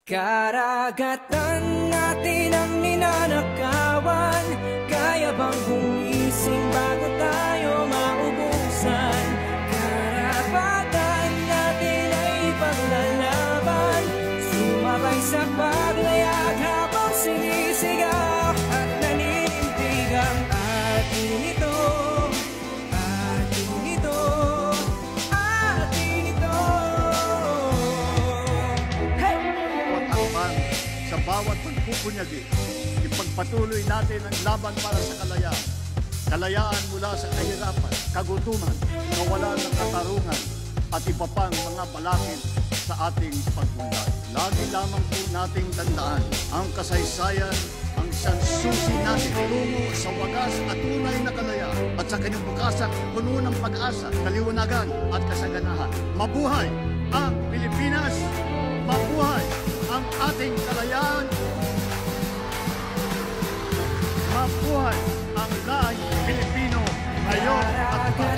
Karagatan natin ang ninanakawan. Kaya bang gumising bago tayo maubusan? Karapatan natin ay paglalaban. Sumabay sa paglayag habang sinisigaw at naninindig ang atin ito. Atin ito. Atin ito. Hey! Pag-akbang sa bawat pagpupunyagi, ipagpatuloy natin ang laban para sa kalayaan. Kalayaan mula sa kahirapan, kagutuman, kawalan ng katarungan, at iba pang mga balakid sa ating pagmulat. Lagi lamang po nating tandaan ang kasaysayan, ang siyang susi natin tungo sa wagas at tunay na kalayaan at sa kinabukasan puno ng pag-asa, kaliwanagan at kasaganahan. Mabuhay ang Pilipinas! Mabuhay ang ating kalayaan! Mabuhay ang lahing Pilipino ngayon at